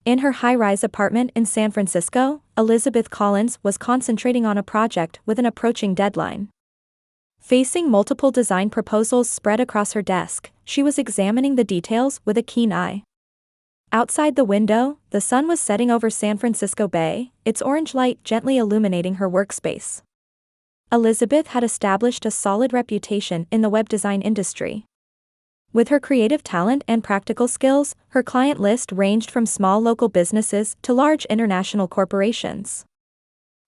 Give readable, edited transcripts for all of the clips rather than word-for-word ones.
In her high-rise apartment in San Francisco, Elizabeth Collins was concentrating on a project with an approaching deadline. Facing multiple design proposals spread across her desk, she was examining the details with a keen eye. Outside the window, the sun was setting over San Francisco Bay, its orange light gently illuminating her workspace. Elizabeth had established a solid reputation in the web design industry. With her creative talent and practical skills, her client list ranged from small local businesses to large international corporations.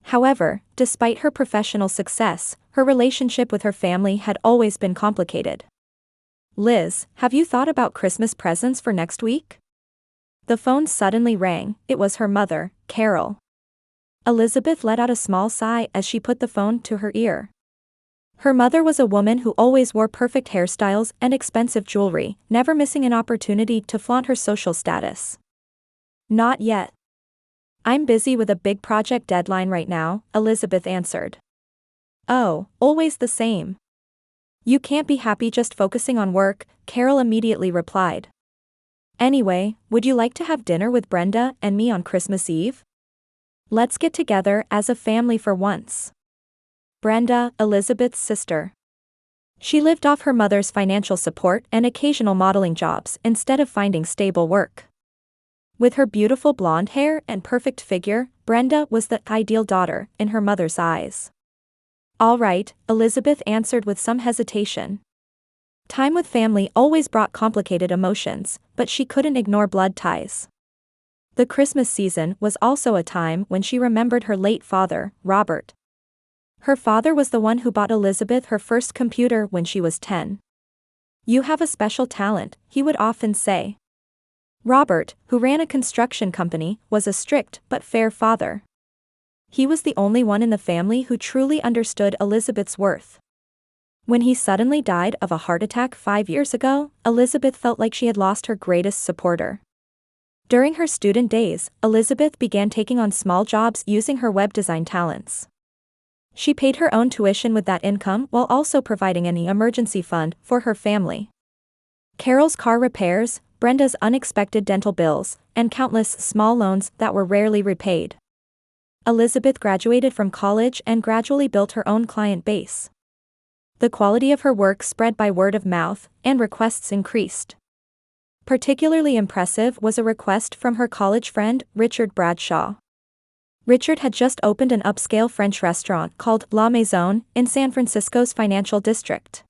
However, despite her professional success, her relationship with her family had always been complicated. "Liz, have you thought about Christmas presents for next week?" The phone suddenly rang. It was her mother, Carol. Elizabeth let out a small sigh as she put the phone to her ear. Her mother was a woman who always wore perfect hairstyles and expensive jewelry, never missing an opportunity to flaunt her social status. "Not yet. I'm busy with a big project deadline right now," Elizabeth answered. "Oh, always the same. You can't be happy just focusing on work," Carol immediately replied. "Anyway, would you like to have dinner with Brenda and me on Christmas Eve? Let's get together as a family for once." Brenda, Elizabeth's sister. She lived off her mother's financial support and occasional modeling jobs instead of finding stable work. With her beautiful blonde hair and perfect figure, Brenda was the ideal daughter in her mother's eyes. "All right," Elizabeth answered with some hesitation. Time with family always brought complicated emotions, but she couldn't ignore blood ties. The Christmas season was also a time when she remembered her late father, Robert. Her father was the one who bought Elizabeth her first computer when she was 10. "You have a special talent," he would often say. Robert, who ran a construction company, was a strict but fair father. He was the only one in the family who truly understood Elizabeth's worth. When he suddenly died of a heart attack 5 years ago, Elizabeth felt like she had lost her greatest supporter. During her student days, Elizabeth began taking on small jobs using her web design talents. She paid her own tuition with that income while also providing an emergency fund for her family. Carol's car repairs, Brenda's unexpected dental bills, and countless small loans that were rarely repaid. Elizabeth graduated from college and gradually built her own client base. The quality of her work spread by word of mouth, and requests increased. Particularly impressive was a request from her college friend, Richard Bradshaw. Richard had just opened an upscale French restaurant called La Maison in San Francisco's financial district.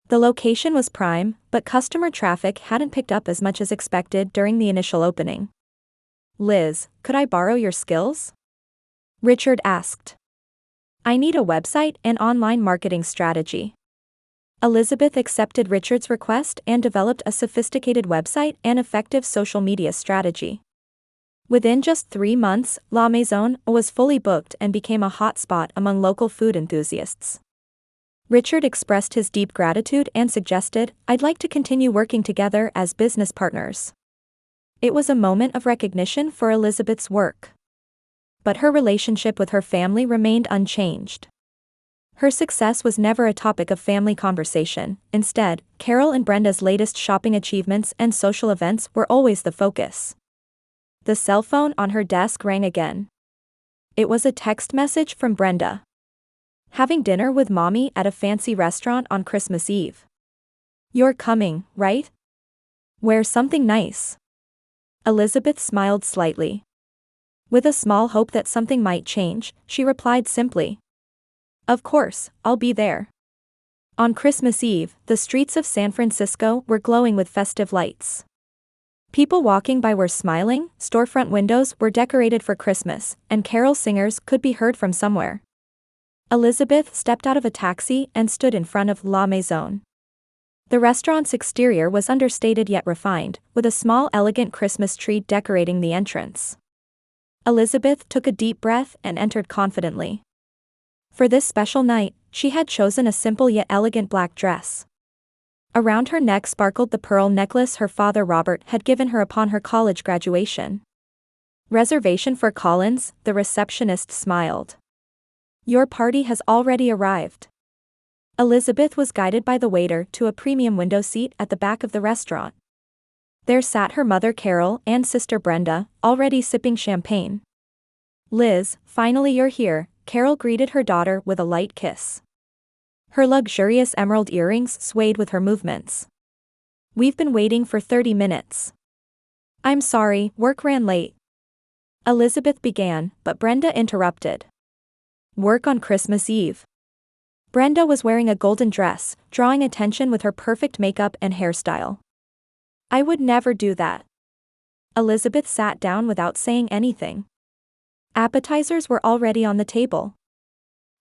The location was prime, but customer traffic hadn't picked up as much as expected during the initial opening. "Liz, could I borrow your skills?" Richard asked. "I need a website and online marketing strategy." Elizabeth accepted Richard's request and developed a sophisticated website and effective social media strategy. Within just 3 months, La Maison was fully booked and became a hotspot among local food enthusiasts. Richard expressed his deep gratitude and suggested, "I'd like to continue working together as business partners." It was a moment of recognition for Elizabeth's work. But her relationship with her family remained unchanged. Her success was never a topic of family conversation. Instead, Carol and Brenda's latest shopping achievements and social events were always the focus. The cell phone on her desk rang again. It was a text message from Brenda. "Having dinner with Mommy at a fancy restaurant on Christmas Eve. You're coming, right? Wear something nice." Elizabeth smiled slightly. With a small hope that something might change, she replied simply, "Of course, I'll be there." On Christmas Eve, the streets of San Francisco were glowing with festive lights. People walking by were smiling, storefront windows were decorated for Christmas, and carol singers could be heard from somewhere. Elizabeth stepped out of a taxi and stood in front of La Maison. The restaurant's exterior was understated yet refined, with a small elegant Christmas tree decorating the entrance. Elizabeth took a deep breath and entered confidently. For this special night, she had chosen a simple yet elegant black dress. Around her neck sparkled the pearl necklace her father Robert had given her upon her college graduation. "Reservation for Collins," the receptionist smiled. "Your party has already arrived." Elizabeth was guided by the waiter to a premium window seat at the back of the restaurant. There sat her mother Carol and sister Brenda, already sipping champagne. "Liz, finally you're here," Carol greeted her daughter with a light kiss. Her luxurious emerald earrings swayed with her movements. "We've been waiting for 30 minutes. I'm sorry, work ran late." Elizabeth began, but Brenda interrupted. "Work on Christmas Eve." Brenda was wearing a golden dress, drawing attention with her perfect makeup and hairstyle. "I would never do that." Elizabeth sat down without saying anything. Appetizers were already on the table.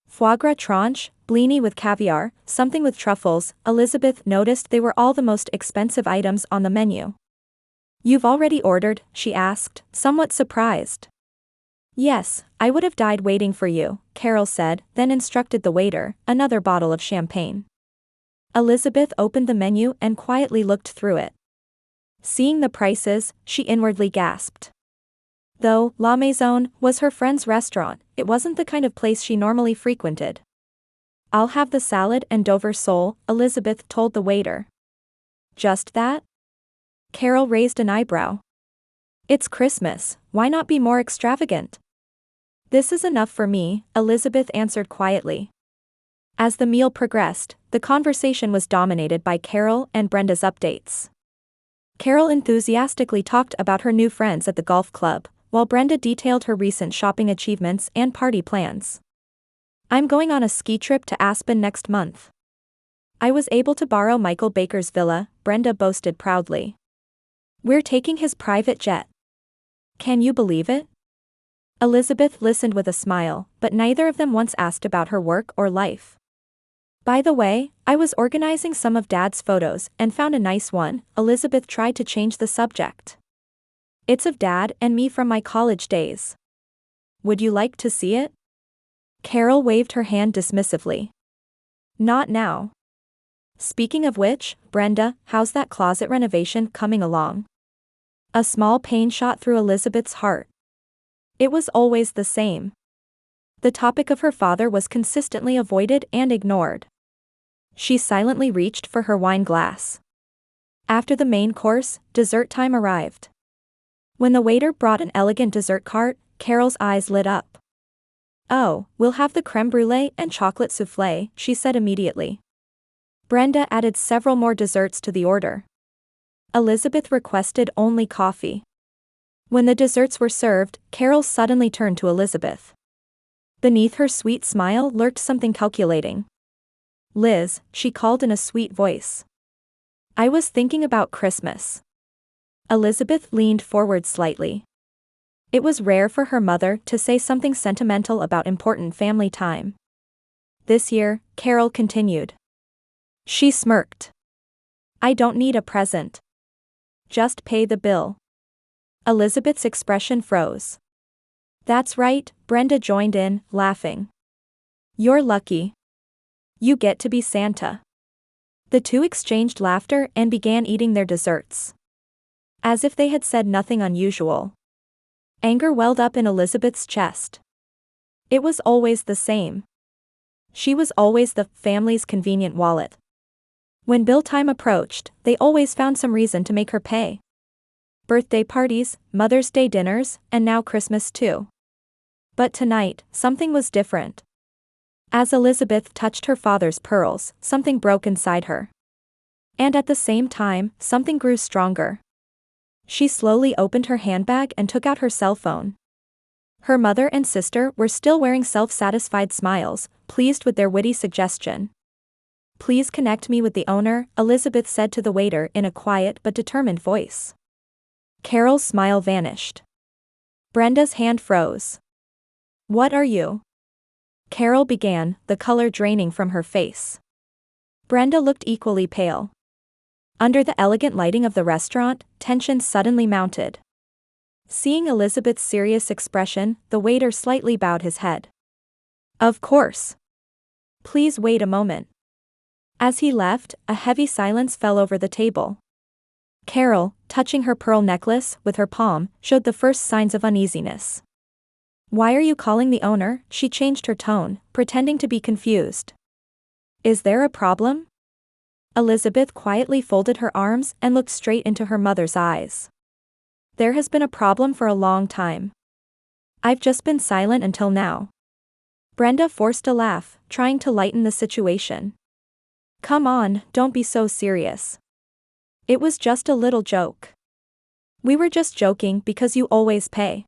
Foie gras tranche, blini with caviar, something with truffles. Elizabeth noticed they were all the most expensive items on the menu. "You've already ordered?" she asked, somewhat surprised. "Yes, I would have died waiting for you," Carol said, then instructed the waiter, "Another bottle of champagne." Elizabeth opened the menu and quietly looked through it. Seeing the prices, she inwardly gasped. Though La Maison was her friend's restaurant, it wasn't the kind of place she normally frequented. "I'll have the salad and Dover sole," Elizabeth told the waiter. "Just that?" Carol raised an eyebrow. "It's Christmas, why not be more extravagant?" "This is enough for me," Elizabeth answered quietly. As the meal progressed, the conversation was dominated by Carol and Brenda's updates. Carol enthusiastically talked about her new friends at the golf club, while Brenda detailed her recent shopping achievements and party plans. "I'm going on a ski trip to Aspen next month. I was able to borrow Michael Baker's villa," Brenda boasted proudly. "We're taking his private jet. Can you believe it?" Elizabeth listened with a smile, but neither of them once asked about her work or life. "By the way, I was organizing some of Dad's photos and found a nice one." Elizabeth tried to change the subject. "It's of Dad and me from my college days. Would you like to see it?" Carol waved her hand dismissively. "Not now." "Speaking of which, Brenda, how's that closet renovation coming along?" A small pain shot through Elizabeth's heart. It was always the same. The topic of her father was consistently avoided and ignored. She silently reached for her wine glass. After the main course, dessert time arrived. When the waiter brought an elegant dessert cart, Carol's eyes lit up. "Oh, we'll have the crème brûlée and chocolate soufflé," she said immediately. Brenda added several more desserts to the order. Elizabeth requested only coffee. When the desserts were served, Carol suddenly turned to Elizabeth. Beneath her sweet smile lurked something calculating. "Liz," she called in a sweet voice. "I was thinking about Christmas." Elizabeth leaned forward slightly. It was rare for her mother to say something sentimental about important family time. "This year," Carol continued. She smirked. "I don't need a present. Just pay the bill." Elizabeth's expression froze. "That's right," Brenda joined in, laughing. "You're lucky. You get to be Santa." The two exchanged laughter and began eating their desserts. As if they had said nothing unusual. Anger welled up in Elizabeth's chest. It was always the same. She was always the family's convenient wallet. When bill time approached, they always found some reason to make her pay. Birthday parties, Mother's Day dinners, and now Christmas too. But tonight, something was different. As Elizabeth touched her father's pearls, something broke inside her. And at the same time, something grew stronger. She slowly opened her handbag and took out her cell phone. Her mother and sister were still wearing self-satisfied smiles, pleased with their witty suggestion. "Please connect me with the owner," Elizabeth said to the waiter in a quiet but determined voice. Carol's smile vanished. Brenda's hand froze. "What are you?" Carol began, the color draining from her face. Brenda looked equally pale. Under the elegant lighting of the restaurant, tension suddenly mounted. Seeing Elizabeth's serious expression, the waiter slightly bowed his head. "Of course. Please wait a moment." As he left, a heavy silence fell over the table. Carol, touching her pearl necklace with her palm, showed the first signs of uneasiness. "Why are you calling the owner?" She changed her tone, pretending to be confused. "Is there a problem?" Elizabeth quietly folded her arms and looked straight into her mother's eyes. There has been a problem for a long time. I've just been silent until now. Brenda forced a laugh, trying to lighten the situation. Come on, don't be so serious. It was just a little joke. We were just joking because you always pay.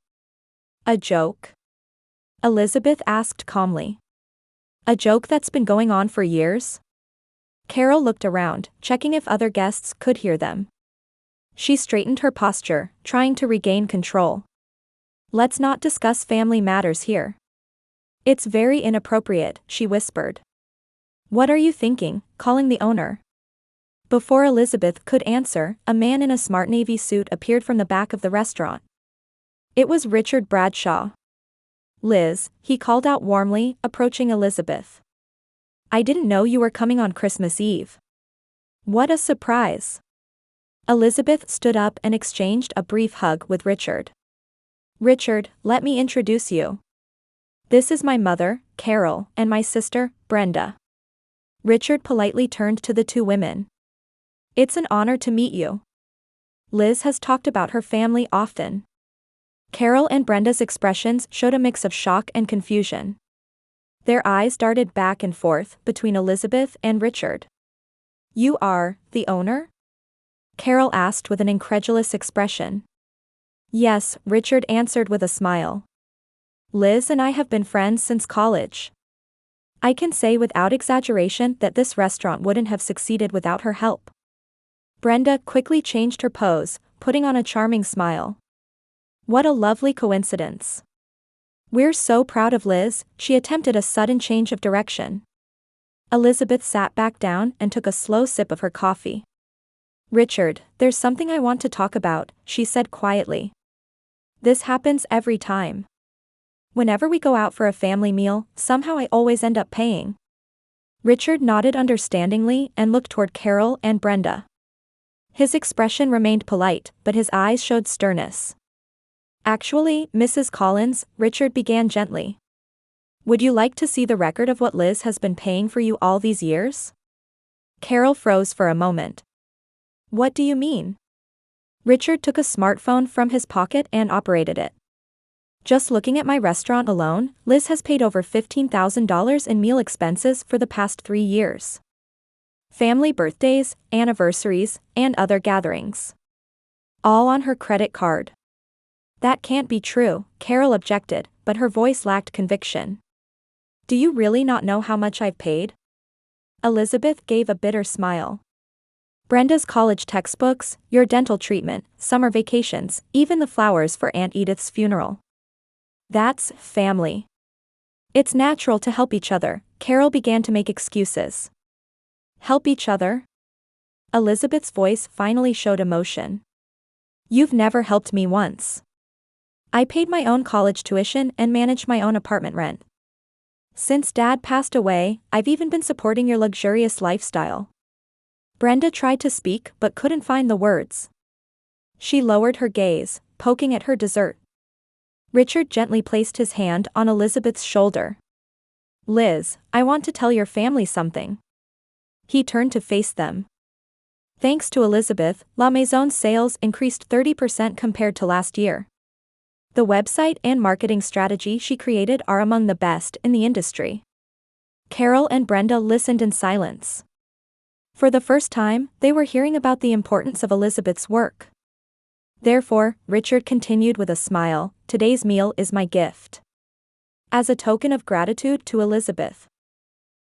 A joke? Elizabeth asked calmly. A joke that's been going on for years? Carol looked around, checking if other guests could hear them. She straightened her posture, trying to regain control. Let's not discuss family matters here. It's very inappropriate, she whispered. What are you thinking, calling the owner? Before Elizabeth could answer, a man in a smart navy suit appeared from the back of the restaurant. It was Richard Bradshaw. Liz, he called out warmly, approaching Elizabeth. I didn't know you were coming on Christmas Eve. What a surprise. Elizabeth stood up and exchanged a brief hug with Richard. Richard, let me introduce you. This is my mother, Carol, and my sister, Brenda. Richard politely turned to the two women. It's an honor to meet you. Liz has talked about her family often. Carol and Brenda's expressions showed a mix of shock and confusion. Their eyes darted back and forth between Elizabeth and Richard. You are the owner? Carol asked with an incredulous expression. Yes, Richard answered with a smile. Liz and I have been friends since college. I can say without exaggeration that this restaurant wouldn't have succeeded without her help. Brenda quickly changed her pose, putting on a charming smile. What a lovely coincidence. We're so proud of Liz, she attempted a sudden change of direction. Elizabeth sat back down and took a slow sip of her coffee. Richard, there's something I want to talk about, she said quietly. This happens every time. Whenever we go out for a family meal, somehow I always end up paying. Richard nodded understandingly and looked toward Carol and Brenda. His expression remained polite, but his eyes showed sternness. Actually, Mrs. Collins, Richard began gently. Would you like to see the record of what Liz has been paying for you all these years? Carol froze for a moment. What do you mean? Richard took a smartphone from his pocket and operated it. Just looking at my restaurant alone, Liz has paid over $15,000 in meal expenses for the past 3 years. Family birthdays, anniversaries, and other gatherings. All on her credit card. That can't be true, Carol objected, but her voice lacked conviction. Do you really not know how much I've paid? Elizabeth gave a bitter smile. Brenda's college textbooks, your dental treatment, summer vacations, even the flowers for Aunt Edith's funeral. That's family. It's natural to help each other, Carol began to make excuses. Help each other? Elizabeth's voice finally showed emotion. You've never helped me once. I paid my own college tuition and managed my own apartment rent. Since Dad passed away, I've even been supporting your luxurious lifestyle. Brenda tried to speak but couldn't find the words. She lowered her gaze, poking at her dessert. Richard gently placed his hand on Elizabeth's shoulder. Liz, I want to tell your family something. He turned to face them. Thanks to Elizabeth, La Maison's sales increased 30% compared to last year. The website and marketing strategy she created are among the best in the industry. Carol and Brenda listened in silence. For the first time, they were hearing about the importance of Elizabeth's work. Therefore, Richard continued with a smile, today's meal is my gift. As a token of gratitude to Elizabeth.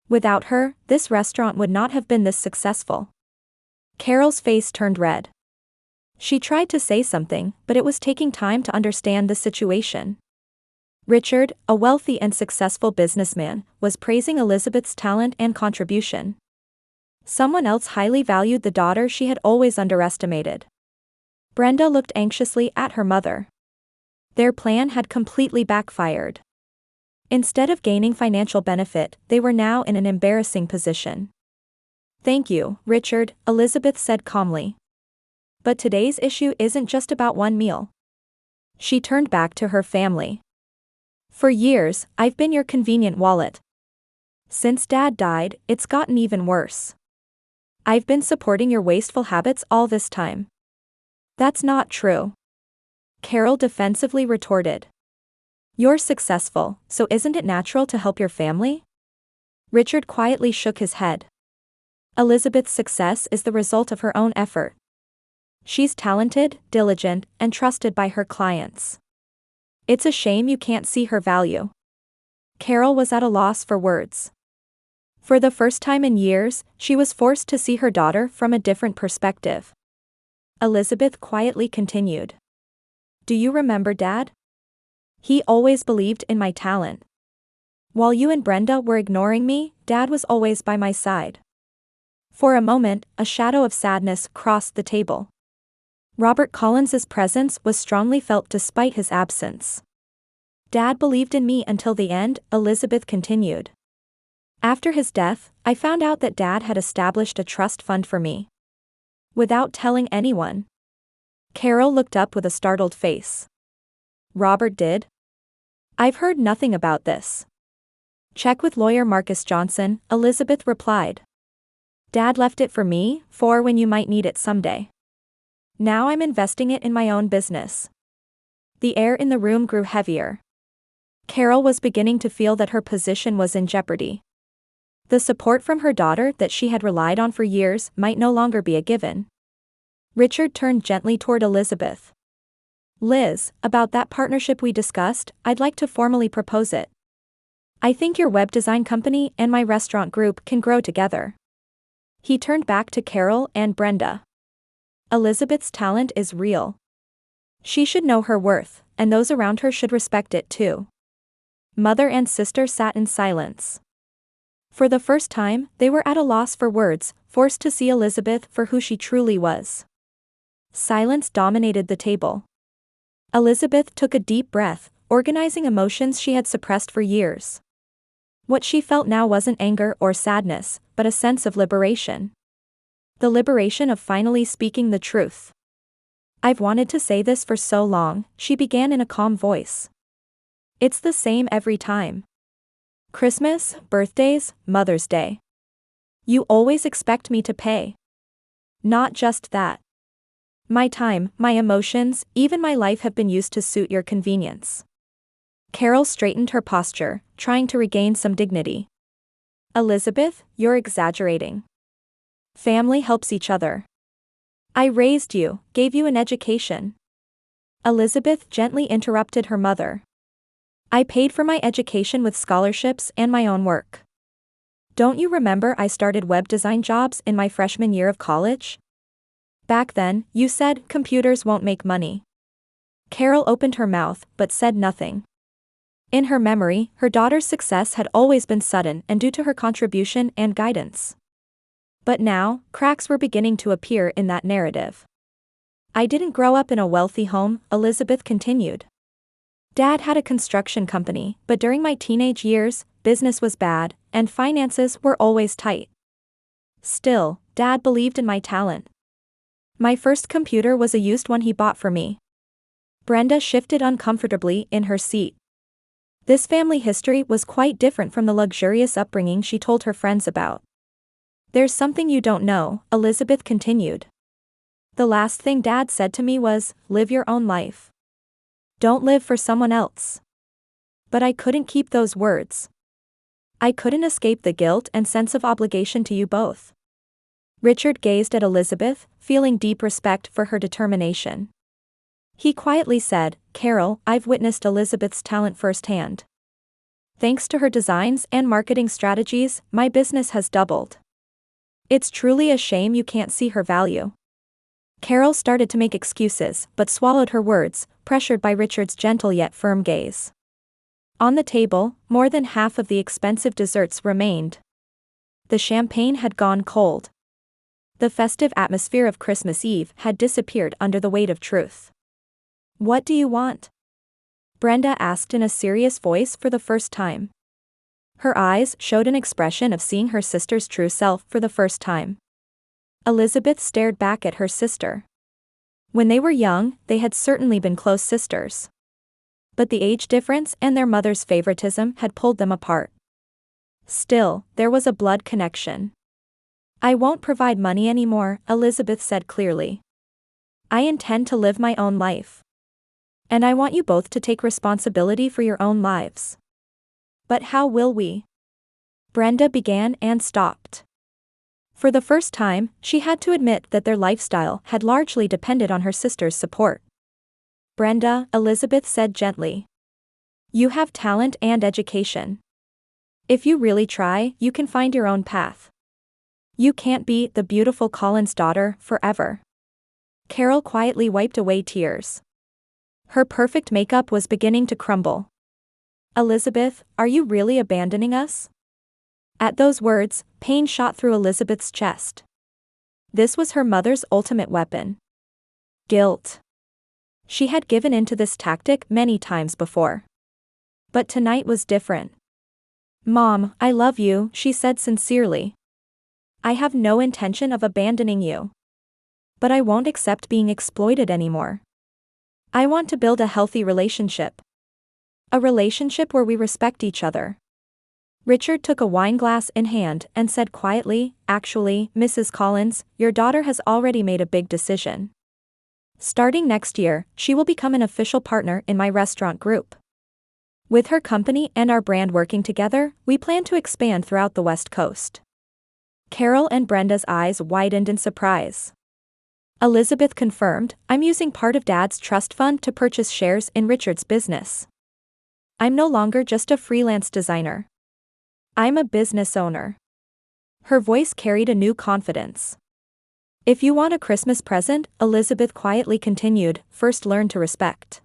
Without her, this restaurant would not have been this successful. Carol's face turned red. She tried to say something, but it was taking time to understand the situation. Richard, a wealthy and successful businessman, was praising Elizabeth's talent and contribution. Someone else highly valued the daughter she had always underestimated. Brenda looked anxiously at her mother. Their plan had completely backfired. Instead of gaining financial benefit, they were now in an embarrassing position. Thank you, Richard, Elizabeth said calmly. But today's issue isn't just about one meal. She turned back to her family. For years, I've been your convenient wallet. Since Dad died, it's gotten even worse. I've been supporting your wasteful habits all this time. That's not true. Carol defensively retorted. You're successful, so isn't it natural to help your family? Richard quietly shook his head. Elizabeth's success is the result of her own effort. She's talented, diligent, and trusted by her clients. It's a shame you can't see her value. Carol was at a loss for words. For the first time in years, she was forced to see her daughter from a different perspective. Elizabeth quietly continued. Do you remember Dad? He always believed in my talent. While you and Brenda were ignoring me, Dad was always by my side. For a moment, a shadow of sadness crossed the table. Robert Collins's presence was strongly felt despite his absence. Dad believed in me until the end, Elizabeth continued. After his death, I found out that Dad had established a trust fund for me. Without telling anyone. Carol looked up with a startled face. Robert did? I've heard nothing about this. Check with lawyer Marcus Johnson, Elizabeth replied. Dad left it for me, for when you might need it someday. Now I'm investing it in my own business. The air in the room grew heavier. Carol was beginning to feel that her position was in jeopardy. The support from her daughter that she had relied on for years might no longer be a given. Richard turned gently toward Elizabeth. Liz, about that partnership we discussed, I'd like to formally propose it. I think your web design company and my restaurant group can grow together. He turned back to Carol and Brenda. Elizabeth's talent is real. She should know her worth, and those around her should respect it too. Mother and sister sat in silence. For the first time, they were at a loss for words, forced to see Elizabeth for who she truly was. Silence dominated the table. Elizabeth took a deep breath, organizing emotions she had suppressed for years. What she felt now wasn't anger or sadness, but a sense of liberation. The liberation of finally speaking the truth. I've wanted to say this for so long, she began in a calm voice. It's the same every time. Christmas, birthdays, Mother's Day. You always expect me to pay. Not just that. My time, my emotions, even my life have been used to suit your convenience. Carol straightened her posture, trying to regain some dignity. Elizabeth, you're exaggerating. Family helps each other. I raised you, gave you an education. Elizabeth gently interrupted her mother. I paid for my education with scholarships and my own work. Don't you remember I started web design jobs in my freshman year of college? Back then, you said computers won't make money. Carol opened her mouth, but said nothing. In her memory, her daughter's success had always been sudden and due to her contribution and guidance. But now, cracks were beginning to appear in that narrative. I didn't grow up in a wealthy home, Elizabeth continued. Dad had a construction company, but during my teenage years, business was bad, and finances were always tight. Still, Dad believed in my talent. My first computer was a used one he bought for me. Brenda shifted uncomfortably in her seat. This family history was quite different from the luxurious upbringing she told her friends about. There's something you don't know, Elizabeth continued. The last thing Dad said to me was, live your own life. Don't live for someone else. But I couldn't keep those words. I couldn't escape the guilt and sense of obligation to you both. Richard gazed at Elizabeth, feeling deep respect for her determination. He quietly said, Carol, I've witnessed Elizabeth's talent firsthand. Thanks to her designs and marketing strategies, my business has doubled. It's truly a shame you can't see her value. Carol started to make excuses, but swallowed her words, pressured by Richard's gentle yet firm gaze. On the table, more than half of the expensive desserts remained. The champagne had gone cold. The festive atmosphere of Christmas Eve had disappeared under the weight of truth. What do you want? Brenda asked in a serious voice for the first time. Her eyes showed an expression of seeing her sister's true self for the first time. Elizabeth stared back at her sister. When they were young, they had certainly been close sisters. But the age difference and their mother's favoritism had pulled them apart. Still, there was a blood connection. I won't provide money anymore, Elizabeth said clearly. I intend to live my own life. And I want you both to take responsibility for your own lives. But how will we? Brenda began and stopped. For the first time, she had to admit that their lifestyle had largely depended on her sister's support. Brenda, Elizabeth said gently. You have talent and education. If you really try, you can find your own path. You can't be the beautiful Collins daughter forever. Carol quietly wiped away tears. Her perfect makeup was beginning to crumble. Elizabeth, are you really abandoning us? At those words, pain shot through Elizabeth's chest. This was her mother's ultimate weapon. Guilt. She had given in to this tactic many times before. But tonight was different. Mom, I love you, she said sincerely. I have no intention of abandoning you. But I won't accept being exploited anymore. I want to build a healthy relationship. A relationship where we respect each other. Richard took a wine glass in hand and said quietly, actually, Mrs. Collins, your daughter has already made a big decision. Starting next year, she will become an official partner in my restaurant group. With her company and our brand working together, we plan to expand throughout the West Coast. Carol and Brenda's eyes widened in surprise. Elizabeth confirmed, I'm using part of Dad's trust fund to purchase shares in Richard's business. I'm no longer just a freelance designer. I'm a business owner. Her voice carried a new confidence. If you want a Christmas present, Elizabeth quietly continued, first learn to respect.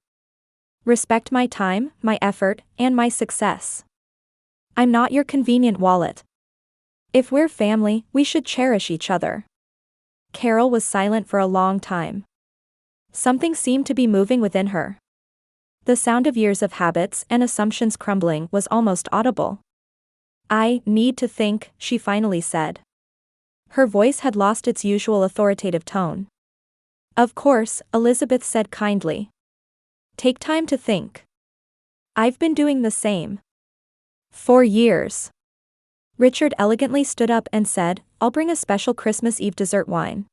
Respect my time, my effort, and my success. I'm not your convenient wallet. If we're family, we should cherish each other. Carol was silent for a long time. Something seemed to be moving within her. The sound of years of habits and assumptions crumbling was almost audible. I need to think, she finally said. Her voice had lost its usual authoritative tone. Of course, Elizabeth said kindly. Take time to think. I've been doing the same. For years. Richard elegantly stood up and said, I'll bring a special Christmas Eve dessert wine.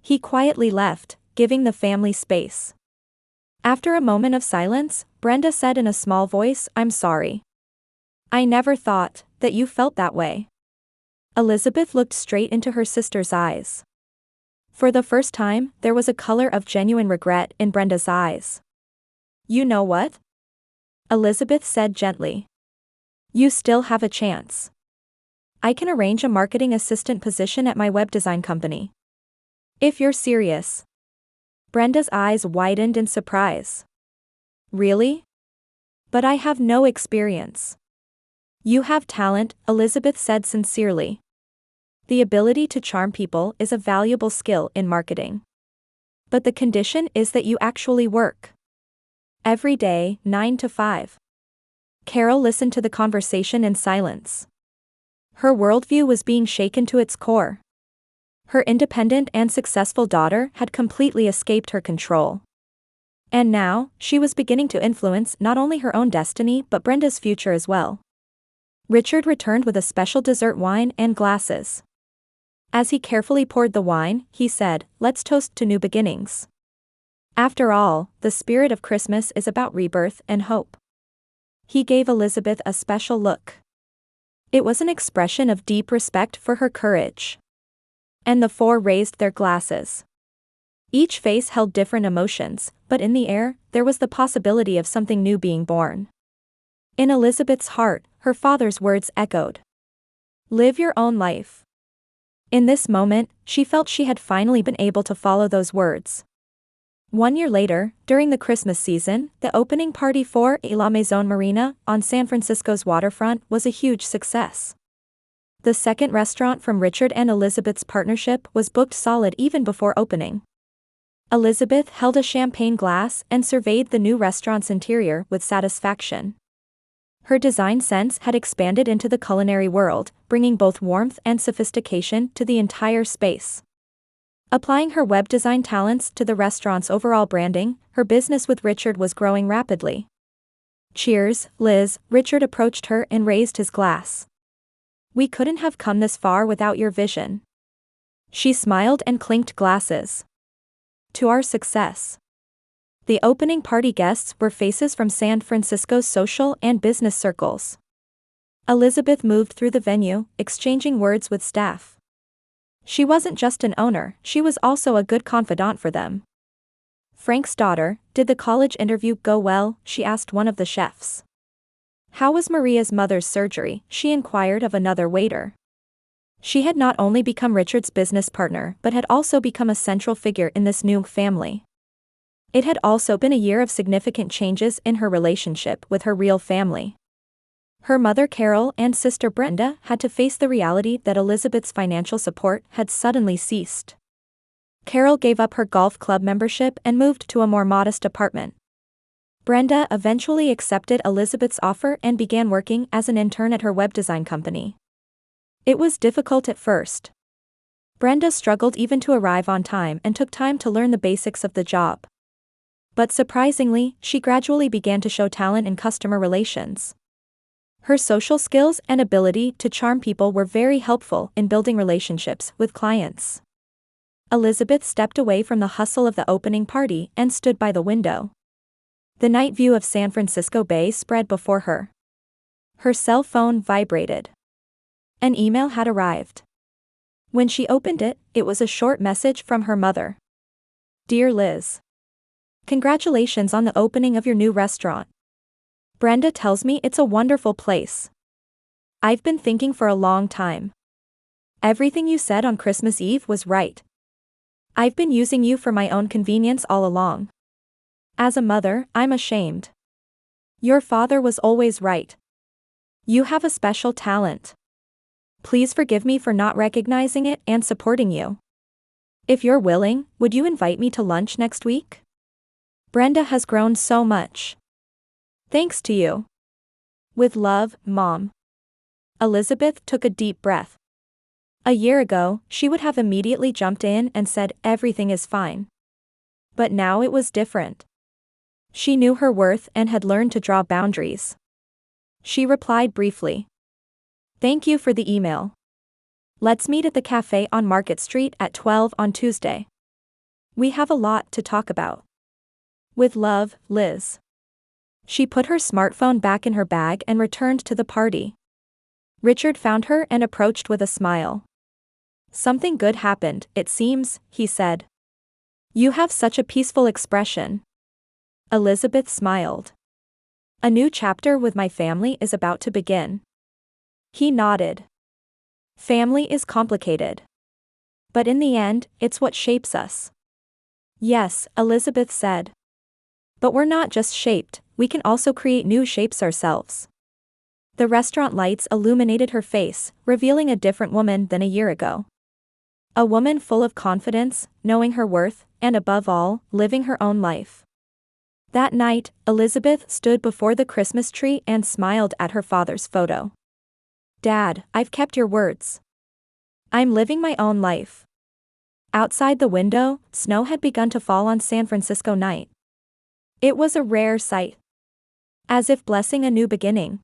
He quietly left, giving the family space. After a moment of silence, Brenda said in a small voice, I'm sorry. I never thought that you felt that way. Elizabeth looked straight into her sister's eyes. For the first time, there was a color of genuine regret in Brenda's eyes. You know what? Elizabeth said gently. You still have a chance. I can arrange a marketing assistant position at my web design company. If you're serious. Brenda's eyes widened in surprise. Really? But I have no experience. You have talent, Elizabeth said sincerely. The ability to charm people is a valuable skill in marketing. But the condition is that you actually work. Every day, 9 to 5. Carol listened to the conversation in silence. Her worldview was being shaken to its core. Her independent and successful daughter had completely escaped her control. And now, she was beginning to influence not only her own destiny but Brenda's future as well. Richard returned with a special dessert wine and glasses. As he carefully poured the wine, he said, Let's toast to new beginnings. After all, the spirit of Christmas is about rebirth and hope. He gave Elizabeth a special look. It was an expression of deep respect for her courage. And the four raised their glasses. Each face held different emotions, but in the air, there was the possibility of something new being born. In Elizabeth's heart, her father's words echoed. Live your own life. In this moment, she felt she had finally been able to follow those words. 1 year later, during the Christmas season, the opening party for La Maison Marina on San Francisco's waterfront was a huge success. The second restaurant from Richard and Elizabeth's partnership was booked solid even before opening. Elizabeth held a champagne glass and surveyed the new restaurant's interior with satisfaction. Her design sense had expanded into the culinary world, bringing both warmth and sophistication to the entire space. Applying her web design talents to the restaurant's overall branding, her business with Richard was growing rapidly. Cheers, Liz, Richard approached her and raised his glass. We couldn't have come this far without your vision. She smiled and clinked glasses. To our success. The opening party guests were faces from San Francisco's social and business circles. Elizabeth moved through the venue, exchanging words with staff. She wasn't just an owner, she was also a good confidant for them. Frank's daughter, did the college interview go well? She asked one of the chefs. How was Maria's mother's surgery? She inquired of another waiter. She had not only become Richard's business partner but had also become a central figure in this new family. It had also been a year of significant changes in her relationship with her real family. Her mother Carol and sister Brenda had to face the reality that Elizabeth's financial support had suddenly ceased. Carol gave up her golf club membership and moved to a more modest apartment. Brenda eventually accepted Elizabeth's offer and began working as an intern at her web design company. It was difficult at first. Brenda struggled even to arrive on time and took time to learn the basics of the job. But surprisingly, she gradually began to show talent in customer relations. Her social skills and ability to charm people were very helpful in building relationships with clients. Elizabeth stepped away from the hustle of the opening party and stood by the window. The night view of San Francisco Bay spread before her. Her cell phone vibrated. An email had arrived. When she opened it, it was a short message from her mother. Dear Liz. Congratulations on the opening of your new restaurant. Brenda tells me it's a wonderful place. I've been thinking for a long time. Everything you said on Christmas Eve was right. I've been using you for my own convenience all along. As a mother, I'm ashamed. Your father was always right. You have a special talent. Please forgive me for not recognizing it and supporting you. If you're willing, would you invite me to lunch next week? Brenda has grown so much. Thanks to you. With love, Mom. Elizabeth took a deep breath. A year ago, she would have immediately jumped in and said everything is fine. But now it was different. She knew her worth and had learned to draw boundaries. She replied briefly. Thank you for the email. Let's meet at the cafe on Market Street at 12 on Tuesday. We have a lot to talk about. With love, Liz. She put her smartphone back in her bag and returned to the party. Richard found her and approached with a smile. Something good happened, it seems, he said. You have such a peaceful expression. Elizabeth smiled. A new chapter with my family is about to begin. He nodded. Family is complicated. But in the end, it's what shapes us. Yes, Elizabeth said. But we're not just shaped, we can also create new shapes ourselves. The restaurant lights illuminated her face, revealing a different woman than a year ago. A woman full of confidence, knowing her worth, and above all, living her own life. That night, Elizabeth stood before the Christmas tree and smiled at her father's photo. Dad, I've kept your words. I'm living my own life. Outside the window, snow had begun to fall on San Francisco night. It was a rare sight. As if blessing a new beginning.